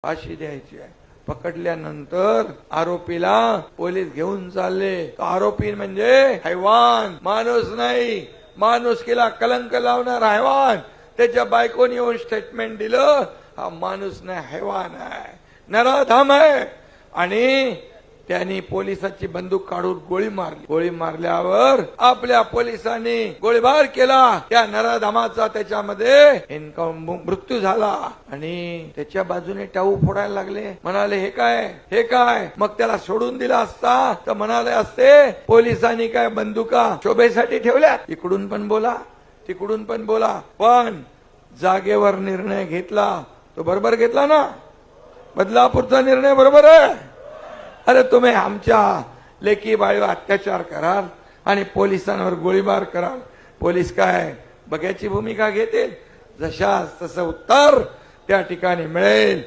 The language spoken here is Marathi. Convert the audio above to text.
फाशी द्यायची आहे। पकडल्यानंतर आरोपीला पोलीस घेऊन चालले। आरोपी म्हणजे हैवान, माणूस नाही, माणुसकीला कलंक लावणार हैवान। त्याच्या बायकोने येऊन स्टेटमेंट दिलं, हा माणूस नाही हैवान आहे, नराधम आहे। आणि त्यांनी पोलिसाची बंदूक काढून गोळी मारली। गोळी मारल्यावर आपल्या पोलिसांनी गोळीबार केला, त्या नराधमाचा त्याच्यामध्ये मृत्यू झाला। आणि त्याच्या बाजूने टाऊ फोडायला लागले, म्हणाले हे काय, हे काय। मग त्याला सोडून दिला असता तर म्हणाले असते पोलिसांनी काय बंदुका शोभेसाठी ठेवल्या, इकडून पण बोला तिकडून पण बोला, पण जागेवर निर्णय घेतला तो बरोबर घेतला ना। बदलापूरचा निर्णय बरोबर आहे। अरे तुम्ही आमच्या लेकी बाळीवर अत्याचार कराल आणि पोलिसांवर गोळीबार कराल, पोलीस काय बघ्याची भूमिका घेतील, जशास तसं उत्तर त्या ठिकाणी मिळेल।